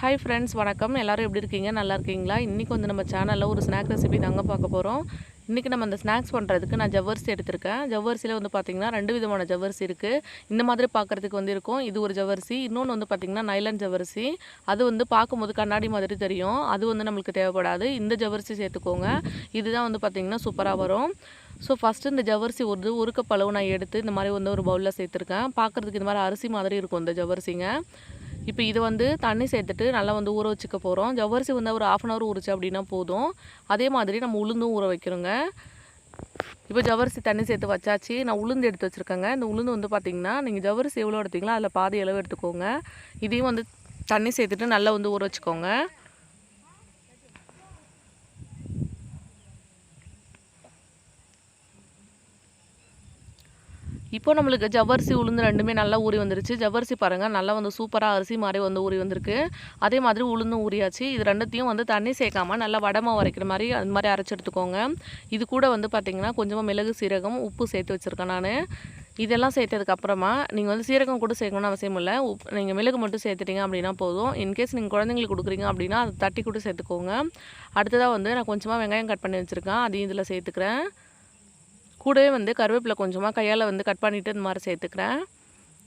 Hi friends, வணக்கம். எல்லோரும் எப்படி இருக்கீங்க? நல்லா இருக்கீங்களா? இன்றைக்கி வந்து நம்ம சேனலில் ஒரு ஸ்நாக் ரெசிபி தாங்க பார்க்க போகிறோம். இன்றைக்கி நம்ம அந்த ஸ்நாக்ஸ் பண்ணுறதுக்கு நான் ஜவ்வரிசி எடுத்திருக்கேன். ஜவ்வரிசியில் வந்து பார்த்திங்கன்னா 2 விதமான ஜவ்வரிசி இருக்குது. இந்த மாதிரி பார்க்குறதுக்கு வந்து இருக்கும். இது ஒரு ஜவ்வரிசி. இன்னொன்று வந்து பார்த்திங்கன்னா நைலான் ஜவ்வரிசி. அது வந்து பார்க்கும்போது கண்ணாடி மாதிரி தெரியும். அது வந்து நம்மளுக்கு தேவைப்படாது. இந்த ஜவ்வரிசி சேர்த்துக்கோங்க. இதுதான் வந்து பார்த்திங்கன்னா சூப்பராக வரும். ஸோ ஃபஸ்ட்டு இந்த ஜவ்வரிசி ஒரு கப் அளவு நான் எடுத்து இந்த மாதிரி வந்து ஒரு பவுலில் சேர்த்துருக்கேன். பார்க்குறதுக்கு இந்த மாதிரி அரிசி மாதிரி இருக்கும் இந்த ஜவ்வரிசிங்க. இப்போ இது வந்து தண்ணி சேர்த்துட்டு நல்லா வந்து ஊற வச்சுக்க போகிறோம். ஜவ்வரிசி வந்து ஒரு 1/2 அன் ஹவர் ஊறிச்சு அப்படின்னா போதும். அதே மாதிரி நம்ம உளுந்தும் ஊற வைக்கிறோங்க. இப்போ ஜவ்வரிசி தண்ணி சேர்த்து வச்சாச்சு. நான் உளுந்து எடுத்து வச்சுருக்கேங்க. இந்த உளுந்து வந்து பார்த்திங்கன்னா நீங்கள் ஜவ்வரிசி எவ்வளோ எடுத்தீங்களோ அதில் பாதி அளவு எடுத்துக்கோங்க. இதையும் வந்து தண்ணி சேர்த்துட்டு நல்லா வந்து ஊற வச்சுக்கோங்க. இப்போ நம்மளுக்கு ஜவ்வரிசி உளுந்து ரெண்டுமே நல்லா ஊறி வந்துருச்சு. ஜவ்வரிசி பாருங்கள் நல்லா வந்து சூப்பராக அரிசி மாதிரி வந்து ஊறி வந்திருக்கு. அதே மாதிரி உளுந்தும் ஊறியாச்சு. இது ரெண்டுத்தையும் வந்து தண்ணி சேர்க்காமல் நல்லா வடமாக வரைக்கிற மாதிரி அது மாதிரி அரைச்சி எடுத்துக்கோங்க. இது கூட வந்து பார்த்திங்கன்னா கொஞ்சமாக மிளகு, சீரகம், உப்பு சேர்த்து வச்சுருக்கேன் நான். இதெல்லாம் சேர்த்ததுக்கப்புறமா நீங்கள் வந்து சீரகம் கூட சேர்க்கணும்னு அவசியம் இல்லை. நீங்கள் மிளகு மட்டும் சேர்த்துட்டிங்க அப்படின்னா போதும். இன்கேஸ் நீங்கள் குழந்தைங்களுக்கு கொடுக்குறீங்க அப்படின்னா அதை தட்டி கூட சேர்த்துக்கோங்க. அடுத்ததாக வந்து நான் கொஞ்சமாக வெங்காயம் கட் பண்ணி வச்சுருக்கேன். அதையும் இதில் சேர்த்துக்கிறேன். கூடவே வந்து கருவேப்பிலை கொஞ்சமாக கையால் வந்து கட் பண்ணிவிட்டு இந்த மாதிரி சேர்த்துக்கிறேன்.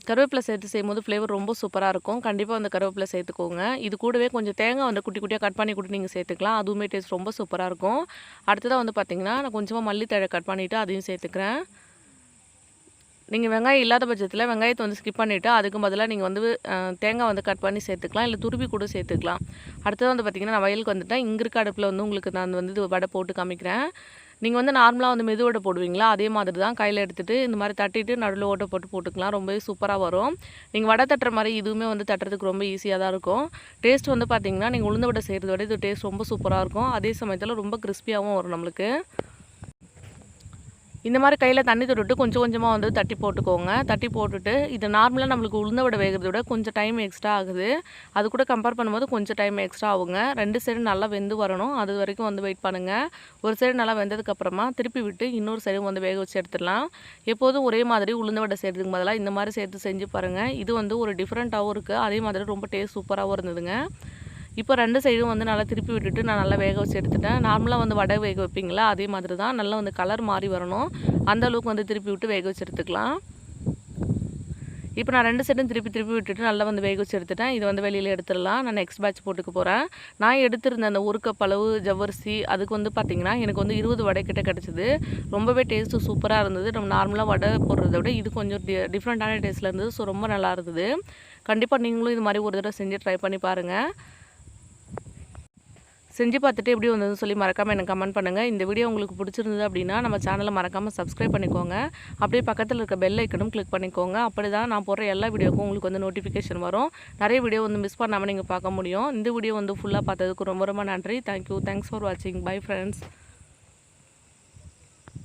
கருவேப்பிலை சேர்த்து செய்யும்போது ஃப்ளேவர் ரொம்ப சூப்பராக இருக்கும். கண்டிப்பாக வந்து கருவேப்பிலை சேர்த்துக்கோங்க. இது கூடவே கொஞ்சம் தேங்காய் வந்து குட்டி குட்டியாக கட் பண்ணி கூட நீங்கள் சேர்த்துக்கலாம். அதுவுமே டேஸ்ட் ரொம்ப சூப்பராக இருக்கும். அடுத்ததாக வந்து பார்த்திங்கன்னா நான் கொஞ்சமாக மல்லித்தழை கட் பண்ணிவிட்டு அதையும் சேர்த்துக்கிறேன். நீங்கள் வெங்காயம் இல்லாத பட்சத்தில் வெங்காயத்தை வந்து ஸ்கிப் பண்ணிவிட்டு அதுக்கு பதிலாக நீங்கள் வந்து தேங்காய் வந்து கட் பண்ணி சேர்த்துக்கலாம். இல்லை துருவி கூட சேர்த்துக்கலாம். அடுத்தது வந்து பார்த்திங்கன்னா நான் வயலுக்கு வந்துட்டேன். இங்கே இருக்க அடுப்பில் வந்து உங்களுக்கு நான் வந்து இது வடை போட்டு காமிக்கிறேன். நீங்கள் வந்து நார்மலாக வந்து மெது வடை போடுவீங்களா அதே மாதிரி தான் கையில் எடுத்துகிட்டு இந்த மாதிரி தட்டிட்டு நடுவில் ஓட்டை போட்டுக்கலாம். ரொம்பவே சூப்பராக வரும். நீங்கள் வடை தட்டுற மாதிரி இதுவுமே வந்து தட்டுறதுக்கு ரொம்ப ஈஸியாக தான் இருக்கும். டேஸ்ட் வந்து பார்த்திங்கன்னா நீங்கள் உளுந்த வடை செய்கிறத விட இது டேஸ்ட் ரொம்ப சூப்பராக இருக்கும். அதே சமயத்தில் ரொம்ப கிறிஸ்பியாகவும் வரும் நம்மளுக்கு. இந்த மாதிரி கையில் தண்ணி தொட்டுட்டு கொஞ்சம் கொஞ்சமாக வந்து தட்டி போட்டுக்கோங்க. தட்டி போட்டுட்டு இது நார்மலாக நம்மளுக்கு உளுந்த வடை வேகிறத விட கொஞ்சம் டைம் எக்ஸ்ட்ரா ஆகுது. அது கூட கம்பேர் பண்ணும்போது கொஞ்சம் டைம் எக்ஸ்ட்ரா ஆகுங்க. 2 சைடு நல்லா வெந்து வரணும். அது வரைக்கும் வந்து வெயிட் பண்ணுங்கள். ஒரு சைடு நல்லா வெந்ததுக்கப்புறமா திருப்பி விட்டு இன்னொரு சைடும் வந்து வேக வச்சு எடுத்துடலாம். எப்போதும் ஒரே மாதிரி உளுந்த வடை செய்கிறதுக்கு பதிலாக இந்த மாதிரி சேர்த்து செஞ்சு பாருங்கள். இது வந்து ஒரு டிஃப்ரெண்ட்டாகவும் இருக்குது. அதே மாதிரி ரொம்ப டேஸ்ட் சூப்பராகவும் இருந்ததுங்க. இப்போ 2 சைடும் வந்து நல்லா திருப்பி விட்டுட்டு நான் நல்லா வேக வச்சு எடுத்துட்டேன். நார்மலாக வந்து வடை வேக வைப்பீங்களா அதே மாதிரி தான். நல்லா வந்து கலர் மாறி வரணும். அந்த அளவுக்கு வந்து திருப்பி விட்டு வேக வச்சு எடுத்துக்கலாம். இப்போ நான் 2 சைடும் திருப்பி விட்டுட்டு நல்லா வந்து வேக வச்சு எடுத்துட்டேன். இது வந்து வெளியில் எடுத்துடலாம். நான் நெக்ஸ்ட் பேட்ச் போட்டுக்க போகிறேன். நான் எடுத்திருந்த அந்த 1 கப் அளவு ஜவ்வரிசி அதுக்கு வந்து பார்த்திங்கன்னா எனக்கு வந்து 20 வடை கிட்ட கிடச்சிது. ரொம்பவே டேஸ்ட்டு சூப்பராக இருந்தது. நம்ம நார்மலாக வடை போடுறத விட இது கொஞ்சம் டிஃப்ரெண்ட்டான டேஸ்ட்டில் இருந்தது. ஸோ ரொம்ப நல்லா இருந்தது. கண்டிப்பாக நீங்களும் இது மாதிரி ஒரு தடவை செஞ்சு ட்ரை பண்ணி பாருங்கள். செஞ்சு பார்த்துட்டு எப்படி வந்ததுன்னு சொல்லி மறக்காமல் எனக்கு கமெண்ட் பண்ணுங்கள். இந்த வீடியோ உங்களுக்கு பிடிச்சிருந்தது அப்படின்னா நம்ம சேனலை மறக்காமல் சப்ஸ்கிரைப் பண்ணிக்கோங்க. அப்படியே பக்கத்தில் இருக்க பெல் ஐக்கனும் கிளிக் பண்ணிக்கோங்க. அப்படி தான் நான் போடுற எல்லா வீடியோக்கும் உங்களுக்கு வந்து நோட்டிஃபிகேஷன் வரும். நிறைய வீடியோ வந்து மிஸ் பண்ணாமல் நீங்கள் பார்க்க முடியும். இந்த வீடியோ வந்து ஃபுல்லாக பார்த்ததுக்கு ரொம்ப ரொம்ப நன்றி. தேங்க்யூ. தேங்க்ஸ் ஃபார் வாட்சிங். Bye friends.